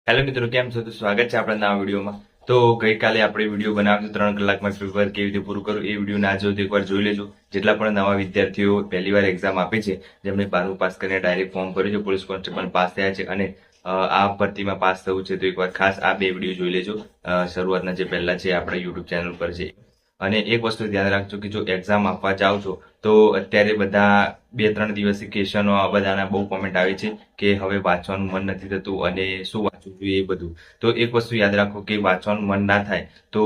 Hello મિત્રો, કેમ છો? તો સ્વાગત છે આપણા નવા વિડીયોમાં. તો ગઈકાલે આપણે વિડીયો બનાવ્યો 3 કલાકમાં પેપર કેવી રીતે પૂરું કરવું. એ વિડીયો ના જોયો તો એકવાર જોઈ લેજો. જેટલા પણ નવા વિદ્યાર્થીઓ પહેલી વાર એક્ઝામ આપે છે, જેમણે 12મું પાસ કરીને ડાયરેક્ટ ફોર્મ ભર્યું છે, પોલીસ કોન્સ્ટેબલ પાસ થયા છે અને આ ભરતીમાં પાસ થવું છે, તો એકવાર ખાસ આ બે વિડીયો જોઈ લેજો. શરૂઆતના જે પહેલા છે આપણા યુટ્યુબ ચેનલ પર છે. અને એક વસ્તુ ધ્યાન રાખજો કે જો એક્ઝામ આપવા જાઓ છો તો અત્યારે બધા 2-3 દિવસથી ક્વેશ્ચનો આ બધાના બહુ કોમેન્ટ આવે છે કે હવે વાંચવાનું મન નથી થતું અને શું વાંચવું જોઈએ એ બધું. તો એક વસ્તુ યાદ રાખો કે વાંચવાનું મન ના થાય તો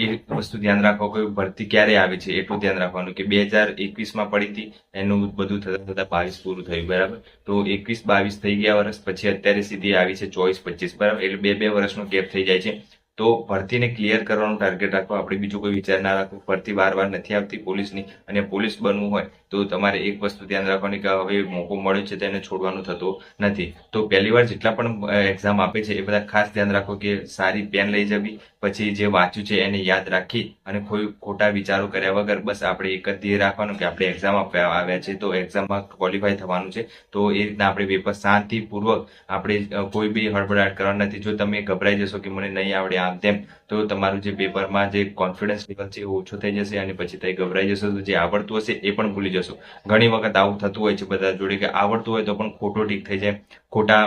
એ વસ્તુ ધ્યાન રાખો કે ભરતી ક્યારે આવે છે એટલું ધ્યાન રાખવાનું કે 2021માં પડી હતી, એનું બધું થતા થતા 22 પૂરું થયું, બરાબર. તો 21-22 થઈ ગયા વર્ષ, પછી અત્યારે સીધી આવી છે 24-25, બરાબર. એટલે 2-2 વર્ષનો ગેપ થઈ જાય છે. તો ભરતીને ક્લિયર કરવાનું ટાર્ગેટ રાખો. આપણે બીજું કોઈ વિચાર ના રાખો. ભરતી વાર નથી આવતી પોલીસની, અને પોલીસ બનવું હોય તો તમારે એક વસ્તુ ધ્યાન રાખવાની કે હવે મોકો મળ્યો છે તેને છોડવાનું થતું નથી. તો પહેલી વાર જેટલા પણ એક્ઝામ આપે છે એ બધા ખાસ ધ્યાન રાખો કે સારી પેન લઈ જવી, પછી જે વાંચ્યું છે એને યાદ રાખી અને કોઈ ખોટા વિચારો કર્યા વગર બસ આપણે એક જ ધ્યેય રાખવાનું કે આપણે એક્ઝામ આપવા આવ્યા છે તો એક્ઝામમાં ક્વોલિફાય થવાનું છે. તો એ રીતના આપણે પેપર શાંતિપૂર્વક, આપણે કોઈ બી હળબડાટ કરવાનું નથી. જો તમે ગભરાઈ જશો કે મને નહીં આવડે આમ તેમ, તો તમારું જે પેપરમાં જે કોન્ફિડન્સ લેવલ છે એ ઓછો થઈ જશે અને પછી તમે ગભરાઈ જશો તો જે આવડતું હશે એ પણ ભૂલી જશો. ઘણી વખત આવું થતું હોય છે બધા જોડે કે આવડતું હોય તો પણ ખોટો ટીક થઈ જાય, ખોટા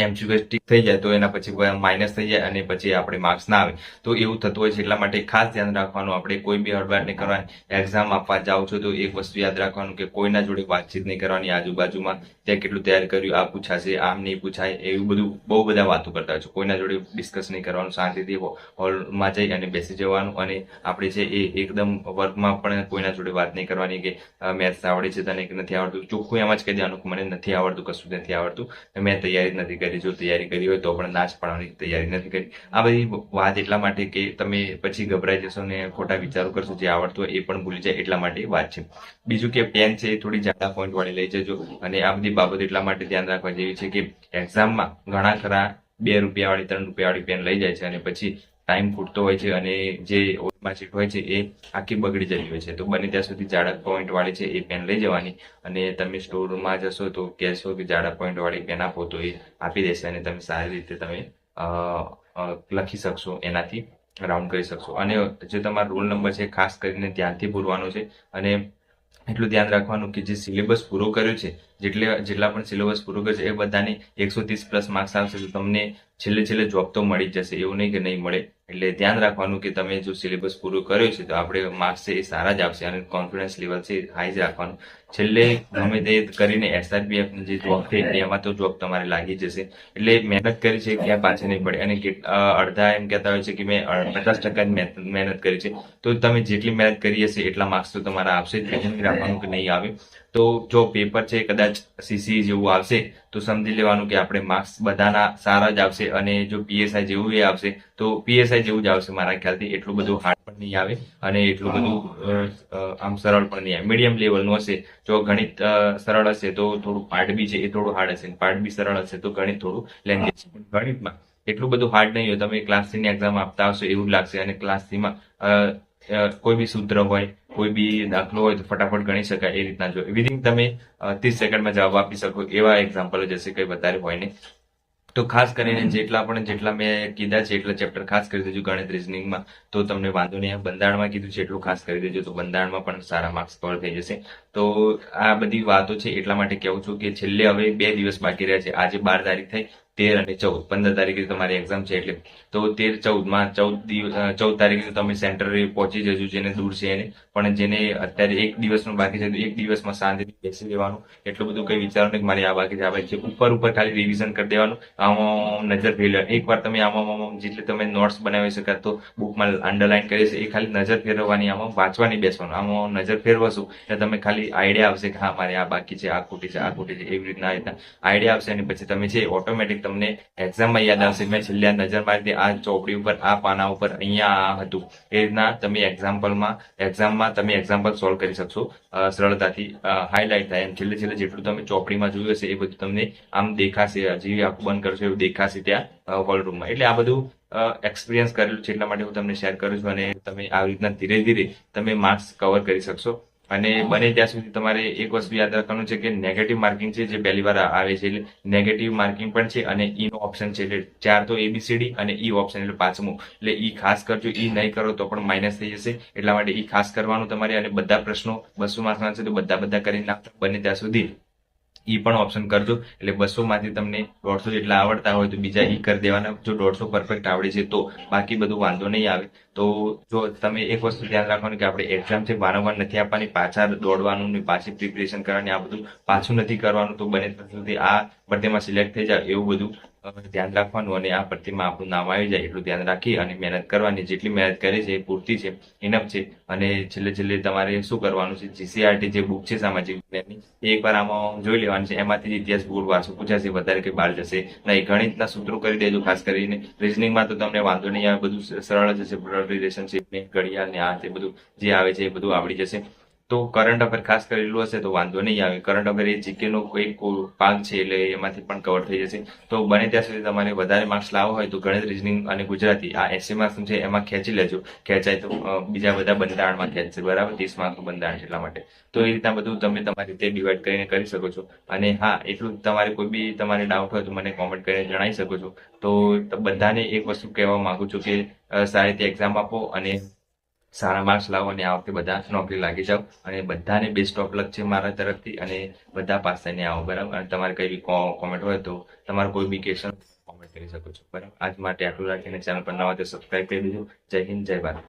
એમસીક્યુ ટીક થઈ જાય તો એના પછી માઇનસ થઈ જાય અને પછી આપણે માર્ક્સ ના આવે. તો એવું થતું હોય છે. એટલા માટે ખાસ ધ્યાન રાખવાનું, આપણે કોઈ બી હળબડાટ નહીં કરવાની. એક્ઝામ આપવા જાઓ છો તો એક વસ્તુ યાદ રાખવાનું કે કોઈના જોડે વાતચીત નહીં કરવાની. આજુબાજુમાં ત્યાં કેટલું તૈયાર કર્યું, આ પૂછાશે, આમ નહીં પૂછાય, એવું બધું બહુ બધા વાતો કરતા હોય છે. કોઈના જોડે ડિસ્કસ નહીં કરવાનું. શાંતિથી હોલમાં જઈ અને બેસી જવાનું. અને આપણે છે એ એકદમ વર્કમાં પણ કોઈના જોડે વાત નહીં કરવાની કે મેથ્સ આવડે છે તને કે નથી આવડતું. ચોખ્ખું એમ જ કહી દેવાનું કે મને નથી આવડતું, કશું નથી આવડતું, મેં તૈયારી નથી કરી. જો તૈયારી કરી હોય તો પણ ના જ પાડવાની, તૈયારી નથી કરી. આ બધી વાત એટલા માટે કે તમે પછી ગભરાઈ જશો ને ખોટા વિચારો કરશો, જે આવડતું હોય એ પણ ભૂલી જાય, એટલા માટે વાત છે. બીજું કે પેન છે એ થોડી જાડા પોઈન્ટ વાળી લઈ જજો. અને આ બધી બાબત એટલા માટે ધ્યાન રાખવા જેવી છે કે એક્ઝામમાં ઘણા ખરા 2 રૂપિયા વાળી 3 રૂપિયા વાળી પેન લઈ જાય છે અને પછી ટાઈમ ખૂટતો હોય છે અને જે માર્કશીટ હોય છે એ આખી બગડી જતી હોય છે. તો બને ત્યાં સુધી જાડા પોઈન્ટ વાળી છે એ પેન લઈ જવાની. અને તમે સ્ટોરમાં જશો તો કહેશો કે જાડા પોઈન્ટ વાળી પેન આપો તો એ આપી દેશે અને તમે સારી રીતે તમે લખી શકશો, એનાથી રાઉન્ડ કરી શકશો. અને જે તમારો રોલ નંબર છે ખાસ કરીને ધ્યાનથી પૂરવાનો છે. અને એટલું ધ્યાન રાખવાનું કે જે સિલેબસ પૂરો કર્યો છે, જેટલા પણ સિલેબસ પૂરો કર્યો છે એ બધાને 130+ માર્ક્સ આવશે તો તમને છેલ્લે જોબ તો મળી જ જશે. એવું નહીં કે નહીં મળે. એટલે ધ્યાન રાખવાનું કે તમે જો સિલેબસ પૂરો કર્યો છે તો આપણે માર્ક્સ છે એ સારા જ આવશે અને કોન્ફિડન્સ લેવલ છે હાઈ જ રાખવાનું. છેલ્લે ગમે તે કરીને SRPF ની જે જોબ છે એમાં તો જોબ તમારે લાગી જશે. એટલે મહેનત કરી છે ક્યાં પાછી નહીં પડે. અને અડધા એમ કહેતા હોય છે કે મેં 50% જ મહેનત કરી છે. તો તમે જેટલી મહેનત કરી હશે એટલા માર્ક્સ તો તમારા આવશે જ. નહીં રાખવાનું કે નહીં આવે. તો જો પેપર છે કદાચ CC જેવું આવશે તો સમજી લેવાનું કે આપણે માર્ક્સ બધાના સારા જ આવશે. અને જો PSI જેવું એ આવશે તો PSI જેવું જ આવશે મારા ખ્યાલથી. એટલું બધું હાર્ડ પણ નહીં આવે અને એટલું બધું આમ સરળ પણ નહીં આવે. મીડિયમ લેવલનું હશે. જો ગણિત સરળ હશે તો થોડું પાર્ટ બી છે એ થોડું હાર્ડ હશે, પાર્ટ બી સરળ હશે તો ગણિત થોડું લેન્ધી હશે. પણ ગણિતમાં એટલું બધું હાર્ડ નહીં હોય. તમે ક્લાસ 3 ની એક્ઝામ આપતા હશો એવું જ લાગશે. અને ક્લાસ 3 માં કોઈ બી સૂત્ર હોય, કોઈ બી દાખલો હોય તો ફટાફટ ગણી શકાય એ રીતના જો વિધિન તમે 30 સેકન્ડમાં જવાબ આપી શકો એવા એક્ઝામ્પલ જ હશે, કંઈ વધારે હોય નહીં. તો ખાસ કરીને જેટલા મેં કીધા છે એટલા ચેપ્ટર ખાસ કરી દેજો ગણિત રીઝનિંગમાં, તો તમને વાંધો નહીં. બંધારણમાં કીધું છે એટલું ખાસ કરી દેજો તો બંધારણમાં પણ સારા માર્ક્સ કવર થઈ જશે. તો આ બધી વાતો છે એટલા માટે કહું છું કે છેલ્લે હવે 2 દિવસ બાકી રહ્યા છે. આજે 12 તારીખ થઈ, 13 અને 14, 15 તારીખે તમારી એક્ઝામ છે. એટલે તો 13-14 તારીખે તમે સેન્ટરે પહોંચી જજો, જેને દૂર છે એને. પણ જેને અત્યારે 1 દિવસનું બાકી છે તો 1 દિવસમાં શાંતિથી બેસી રહેવાનું. એટલું બધું કંઈ વિચારો નહીં કે મારી આ બાકી છે આ બાકી છે. ઉપર ખાલી રિવિઝન કરી દેવાનું. આમાં નજર ફેરવી. એકવાર તમે આમાં જેટલી તમે નોટ્સ બનાવી શકો તો બુકમાં અંડરલાઈન કરી છે એ ખાલી નજર ફેરવવાની, આમાં વાંચવાની બેસવાનું. આમાં નજર ફેરવશો એટલે તમે ખાલી આઈડિયા આવશે કે હા મારે આ બાકી છે, આ ખોટી છે, આ ખોટી છે, એવી રીતના આઈડિયા આવશે. અને પછી તમે છે ઓટોમેટિક તમને એક્ઝામમાં યાદ આવશે મેં છેલ્લે નજર મારી આ ચોપડી ઉપર, આ પાના ઉપર, અહીંયા આ હતું. એ રીતના તમે એક્ઝામમાં તમે એક્ઝામ્પલ સોલ્વ કરી શકશો સરળતાથી. હાઇલાઇટ થાય એમ છેલ્લે જેટલું તમે ચોપડીમાં જોયું હશે એ બધું તમને આમ દેખાશે. હજી આખું બંધ કરશો એવું દેખાશે ત્યાં હોલ રૂમમાં. એટલે આ બધું એક્સપિરિયન્સ કરેલું છે એટલા માટે હું તમને શેર કરું છું. અને તમે આવી રીતના ધીરે ધીરે તમે માર્ક્સ કવર કરી શકશો. અને બને ત્યાં સુધી તમારે એક વસ્તુ યાદ રાખવાનું છે કે નેગેટિવ માર્કિંગ છે જે પહેલી વાર આવે છે એટલે નેગેટિવ માર્કિંગ પણ છે અને ઈ નો ઓપ્શન છે એટલે 4 તો ABCD અને ઈ ઓપ્શન એટલે પાંચમું એટલે ઈ ખાસ કરજો. ઈ નહીં કરો તો પણ માઇનસ થઈ જશે એટલા માટે ઈ ખાસ કરવાનું તમારે. અને બધા પ્રશ્નો 200 માર્ક્સના છે તો બધા કરી નાખો. બને ત્યાં સુધી ઈ પણ ઓપ્શન કરજો એટલે 200 માંથી તમને 150 જેટલા આવડતા હોય તો બીજા ઈ કરી દેવાના. જો 150 પરફેક્ટ આવડે છે તો બાકી બધું વાંધો નહીં આવે. તો જો તમે એક વસ્તુ ધ્યાન રાખવાનું કે આપણે એક્ઝામ છે વારંવાર નથી આપવાની, પાછા દોડવાનું ને પાછી પ્રિપેરેશન કરવાની, આ બધું પાછું નથી કરવાનું. તો બને ત્યાં સુધી આ ભરતીમાં સિલેક્ટ થઈ જાય એવું બધું ધ્યાન રાખવાનું અને આ ભરતીમાં આપણું નામ આવી જાય એટલું ધ્યાન રાખી અને મહેનત કરવાની. જેટલી મહેનત કરી છે એ પૂરતી છે, ઇનફ છે. અને છેલ્લે તમારે શું કરવાનું છે, GCRT જે બુક છે સામાજિક વિજ્ઞાનની એ એકવાર આમાં જોઈ લેવાની છે. એમાંથી જ ઇતિહાસ ભૂગોળ વારસો પૂછાશે, વધારે કઈ બહાર જશે નહીં. ગણિતના સૂત્રો કરી દેજો ખાસ કરીને. રિઝનિંગમાં તો તમને વાંધો નહીં આવે, બધું સરળ જ હશે. બ્લડ રિલેશનશીપ ને ઘડિયાળ ને આ તે બધું જે આવે છે એ બધું આવડી જશે. તો કરંટ અફેર ખાસ કરેલું હશે તો વાંધો નહીં આવે. કરંટ અફેર એ GK નો કોઈ ભાગ છે એટલે એમાંથી પણ કવર થઈ જશે. તો બને ત્યાં સુધી તમારે વધારે માર્ક્સ લાવવા હોય તો ગણિત, રીઝનિંગ અને ગુજરાતી આ 80 માર્ક્સ છે એમાં ખેંચી લેજો. ખેંચાય તો બીજા બધા બંધારણમાં ખેંચશે, બરાબર? 30 માર્ક્સનું બંધારણ છે એટલા માટે. તો એ રીતના બધું તમે તમારી રીતે ડિવાઈડ કરીને કરી શકો છો. અને હા, એટલું તમારે કોઈ બી તમારે ડાઉટ હોય તો મને કોમેન્ટ કરીને જણાવી શકો છો. તો બધાને એક વસ્તુ કહેવા માંગુ છું કે સારી રીતે એક્ઝામ આપો અને સારા માર્ક્સ લાવો અને આ વખતે બધા નોકરી લાગી જાઓ. અને બધાને બેસ્ટ ઓફ લક છે મારા તરફથી અને બધા પાસ થઈને આવો, બરાબર? અને તમારે કઈ બી કોમેન્ટ હોય તો તમારો કોઈ બી ક્વેશ્ચન કોમેન્ટ કરી શકો છો, બરાબર? આજ માટે આટલું રાખીને ચેનલ પર નવા તો સબસ્ક્રાઇબ કરી દેજો. જય હિન્દ, જય ભારત.